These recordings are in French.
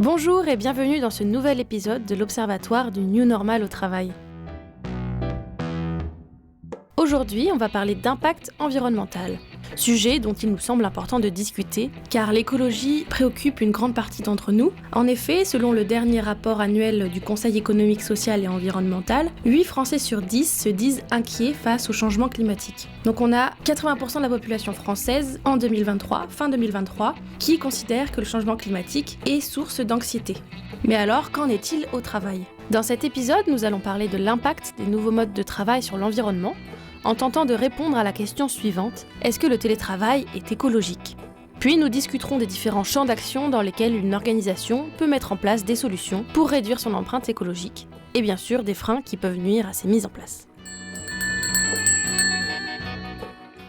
Bonjour et bienvenue dans ce nouvel épisode de l'Observatoire du New Normal au travail. Aujourd'hui, on va parler d'impact environnemental, sujet dont il nous semble important de discuter, car l'écologie préoccupe une grande partie d'entre nous. En effet, selon le dernier rapport annuel du Conseil économique, social et environnemental, 8 Français sur 10 se disent inquiets face au changement climatique. Donc on a 80% de la population française en 2023, fin 2023, qui considère que le changement climatique est source d'anxiété. Mais alors, qu'en est-il au travail ? Dans cet épisode, nous allons parler de l'impact des nouveaux modes de travail sur l'environnement, en tentant de répondre à la question suivante, est-ce que le télétravail est écologique ? Puis nous discuterons des différents champs d'action dans lesquels une organisation peut mettre en place des solutions pour réduire son empreinte écologique, et bien sûr des freins qui peuvent nuire à ces mises en place.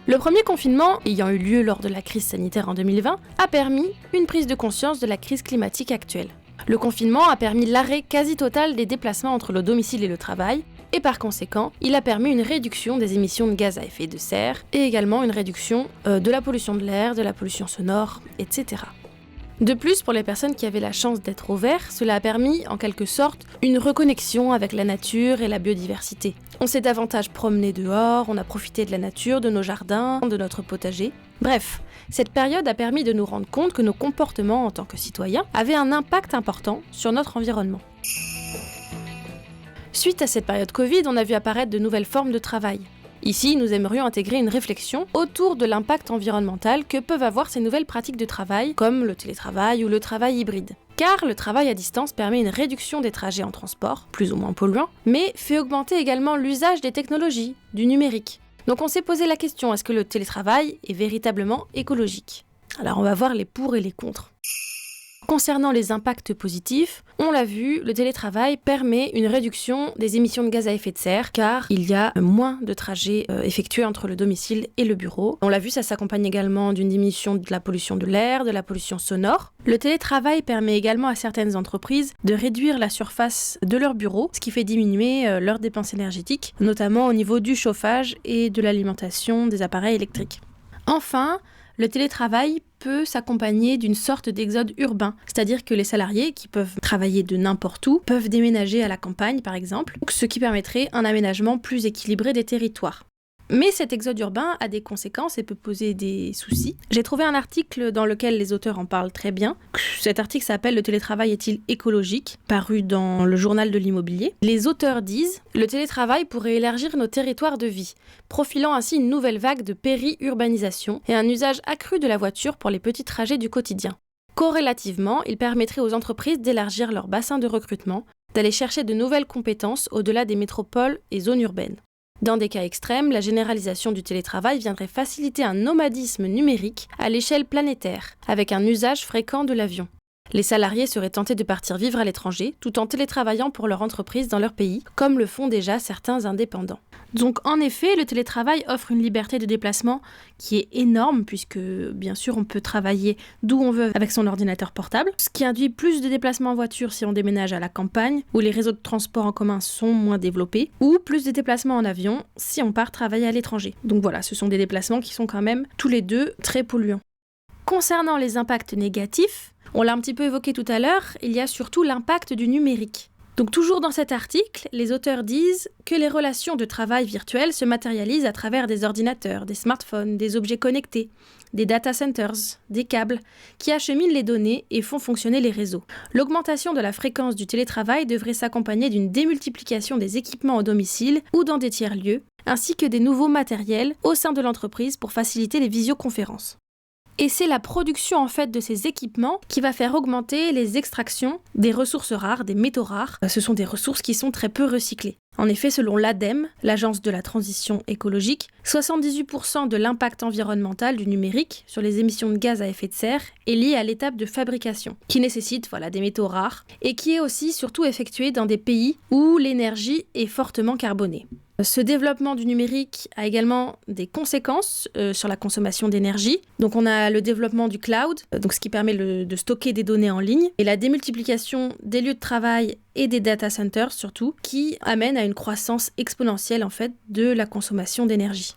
Le premier confinement, ayant eu lieu lors de la crise sanitaire en 2020, a permis une prise de conscience de la crise climatique actuelle. Le confinement a permis l'arrêt quasi total des déplacements entre le domicile et le travail, et par conséquent, il a permis une réduction des émissions de gaz à effet de serre, et également une réduction de la pollution de l'air, de la pollution sonore, etc. De plus, pour les personnes qui avaient la chance d'être au vert, cela a permis, en quelque sorte, une reconnexion avec la nature et la biodiversité. On s'est davantage promené dehors, on a profité de la nature, de nos jardins, de notre potager. Bref, cette période a permis de nous rendre compte que nos comportements en tant que citoyens avaient un impact important sur notre environnement. Suite à cette période Covid, on a vu apparaître de nouvelles formes de travail. Ici, nous aimerions intégrer une réflexion autour de l'impact environnemental que peuvent avoir ces nouvelles pratiques de travail, comme le télétravail ou le travail hybride. Car le travail à distance permet une réduction des trajets en transport, plus ou moins polluants, mais fait augmenter également l'usage des technologies, du numérique. Donc on s'est posé la question, est-ce que le télétravail est véritablement écologique ? Alors on va voir les pour et les contre. Concernant les impacts positifs, on l'a vu, le télétravail permet une réduction des émissions de gaz à effet de serre car il y a moins de trajets effectués entre le domicile et le bureau. On l'a vu, ça s'accompagne également d'une diminution de la pollution de l'air, de la pollution sonore. Le télétravail permet également à certaines entreprises de réduire la surface de leur bureau, ce qui fait diminuer leurs dépenses énergétiques, notamment au niveau du chauffage et de l'alimentation des appareils électriques. Enfin, le télétravail peut s'accompagner d'une sorte d'exode urbain, c'est-à-dire que les salariés qui peuvent travailler de n'importe où peuvent déménager à la campagne par exemple, ce qui permettrait un aménagement plus équilibré des territoires. Mais cet exode urbain a des conséquences et peut poser des soucis. J'ai trouvé un article dans lequel les auteurs en parlent très bien. Cet article s'appelle « Le télétravail est-il écologique ?», paru dans le journal de l'immobilier. Les auteurs disent « Le télétravail pourrait élargir nos territoires de vie, profilant ainsi une nouvelle vague de péri-urbanisation et un usage accru de la voiture pour les petits trajets du quotidien. Corrélativement, il permettrait aux entreprises d'élargir leur bassin de recrutement, d'aller chercher de nouvelles compétences au-delà des métropoles et zones urbaines. Dans des cas extrêmes, la généralisation du télétravail viendrait faciliter un nomadisme numérique à l'échelle planétaire, avec un usage fréquent de l'avion. Les salariés seraient tentés de partir vivre à l'étranger, tout en télétravaillant pour leur entreprise dans leur pays, comme le font déjà certains indépendants. Donc en effet, le télétravail offre une liberté de déplacement qui est énorme, puisque bien sûr on peut travailler d'où on veut avec son ordinateur portable, ce qui induit plus de déplacements en voiture si on déménage à la campagne, où les réseaux de transport en commun sont moins développés, ou plus de déplacements en avion si on part travailler à l'étranger. Donc voilà, ce sont des déplacements qui sont quand même tous les deux très polluants. Concernant les impacts négatifs, on l'a un petit peu évoqué tout à l'heure, il y a surtout l'impact du numérique. Donc toujours dans cet article, les auteurs disent que les relations de travail virtuelles se matérialisent à travers des ordinateurs, des smartphones, des objets connectés, des data centers, des câbles, qui acheminent les données et font fonctionner les réseaux. L'augmentation de la fréquence du télétravail devrait s'accompagner d'une démultiplication des équipements au domicile ou dans des tiers-lieux, ainsi que des nouveaux matériels au sein de l'entreprise pour faciliter les visioconférences. Et c'est la production en fait de ces équipements qui va faire augmenter les extractions des ressources rares, des métaux rares. Ce sont des ressources qui sont très peu recyclées. En effet, selon l'ADEME, l'Agence de la transition écologique, 78% de l'impact environnemental du numérique sur les émissions de gaz à effet de serre est lié à l'étape de fabrication, qui nécessite des métaux rares, et qui est aussi surtout effectuée dans des pays où l'énergie est fortement carbonée. Ce développement du numérique a également des conséquences sur la consommation d'énergie. Donc on a le développement du cloud, donc ce qui permet de stocker des données en ligne, et la démultiplication des lieux de travail et des data centers surtout, qui amène à une croissance exponentielle en fait de la consommation d'énergie.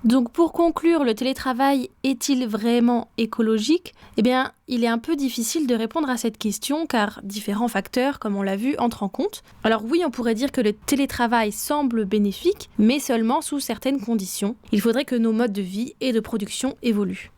Donc pour conclure, le télétravail est-il vraiment écologique ? Eh bien, il est un peu difficile de répondre à cette question car différents facteurs, comme on l'a vu, entrent en compte. Alors oui, on pourrait dire que le télétravail semble bénéfique, mais seulement sous certaines conditions. Il faudrait que nos modes de vie et de production évoluent.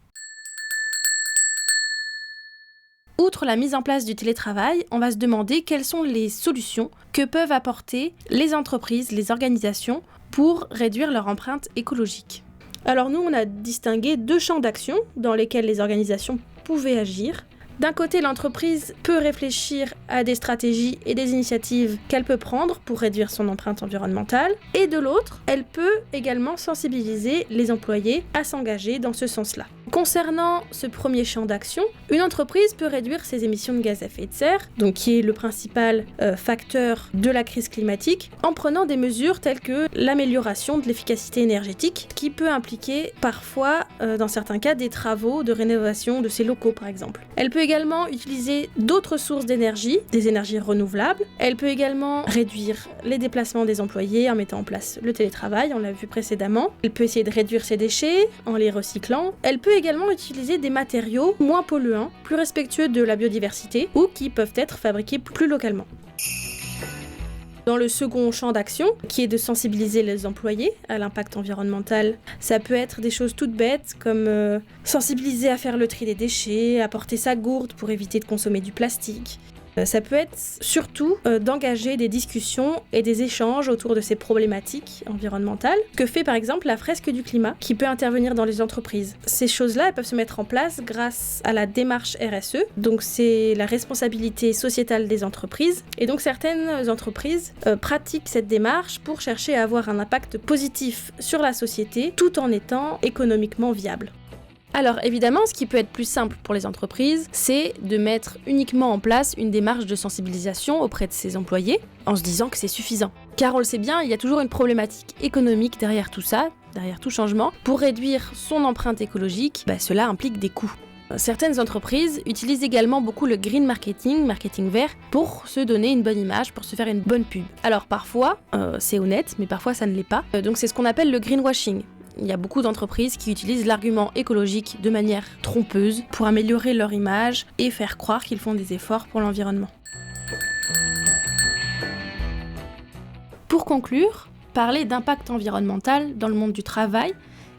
Outre la mise en place du télétravail, on va se demander quelles sont les solutions que peuvent apporter les entreprises, les organisations pour réduire leur empreinte écologique. Alors nous, on a distingué 2 champs d'action dans lesquels les organisations pouvaient agir. D'un côté, l'entreprise peut réfléchir à des stratégies et des initiatives qu'elle peut prendre pour réduire son empreinte environnementale. Et de l'autre, elle peut également sensibiliser les employés à s'engager dans ce sens-là. Concernant ce premier champ d'action, une entreprise peut réduire ses émissions de gaz à effet de serre, donc qui est le principal facteur de la crise climatique, en prenant des mesures telles que l'amélioration de l'efficacité énergétique, qui peut impliquer parfois, dans certains cas, des travaux de rénovation de ses locaux par exemple. Elle peut également utiliser d'autres sources d'énergie, des énergies renouvelables. Elle peut également réduire les déplacements des employés en mettant en place le télétravail, on l'a vu précédemment. Elle peut essayer de réduire ses déchets en les recyclant. Elle peut également utiliser des matériaux moins polluants, plus respectueux de la biodiversité ou qui peuvent être fabriqués plus localement. Dans le second champ d'action, qui est de sensibiliser les employés à l'impact environnemental, ça peut être des choses toutes bêtes comme sensibiliser à faire le tri des déchets, apporter sa gourde pour éviter de consommer du plastique. Ça peut être surtout d'engager des discussions et des échanges autour de ces problématiques environnementales, que fait par exemple la fresque du climat, qui peut intervenir dans les entreprises. Ces choses-là, elles peuvent se mettre en place grâce à la démarche RSE, donc c'est la responsabilité sociétale des entreprises, et donc certaines entreprises pratiquent cette démarche pour chercher à avoir un impact positif sur la société, tout en étant économiquement viable. Alors évidemment, ce qui peut être plus simple pour les entreprises, c'est de mettre uniquement en place une démarche de sensibilisation auprès de ses employés, en se disant que c'est suffisant. Car on le sait bien, il y a toujours une problématique économique derrière tout ça, derrière tout changement. Pour réduire son empreinte écologique, cela implique des coûts. Certaines entreprises utilisent également beaucoup le green marketing, marketing vert, pour se donner une bonne image, pour se faire une bonne pub. Alors parfois, c'est honnête, mais parfois ça ne l'est pas. Donc c'est ce qu'on appelle le greenwashing. Il y a beaucoup d'entreprises qui utilisent l'argument écologique de manière trompeuse pour améliorer leur image et faire croire qu'ils font des efforts pour l'environnement. Pour conclure, parler d'impact environnemental dans le monde du travail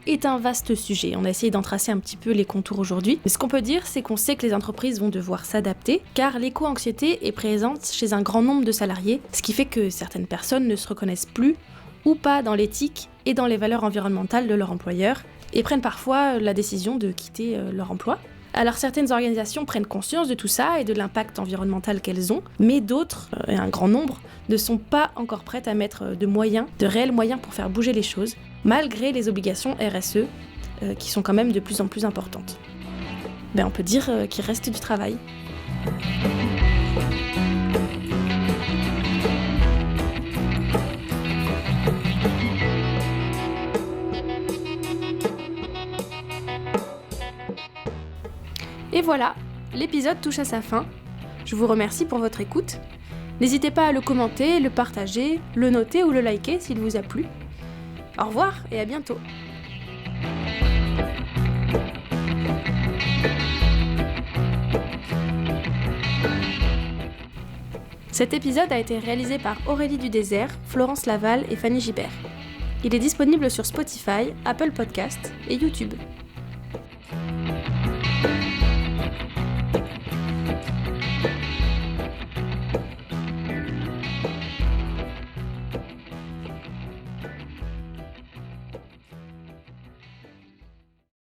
est un vaste sujet. On a essayé d'en tracer un petit peu les contours aujourd'hui. Mais ce qu'on peut dire, c'est qu'on sait que les entreprises vont devoir s'adapter, car l'éco-anxiété est présente chez un grand nombre de salariés, ce qui fait que certaines personnes ne se reconnaissent plus ou pas dans l'éthique et dans les valeurs environnementales de leur employeur, et prennent parfois la décision de quitter leur emploi. Alors certaines organisations prennent conscience de tout ça et de l'impact environnemental qu'elles ont, mais d'autres, et un grand nombre, ne sont pas encore prêtes à mettre de réels moyens pour faire bouger les choses, malgré les obligations RSE, qui sont quand même de plus en plus importantes. On peut dire qu'il reste du travail. Et voilà, l'épisode touche à sa fin. Je vous remercie pour votre écoute. N'hésitez pas à le commenter, le partager, le noter ou le liker s'il vous a plu. Au revoir et à bientôt. Cet épisode a été réalisé par Aurélie Dudésert, Florence Laval et Fanny Gibert. Il est disponible sur Spotify, Apple Podcasts et YouTube.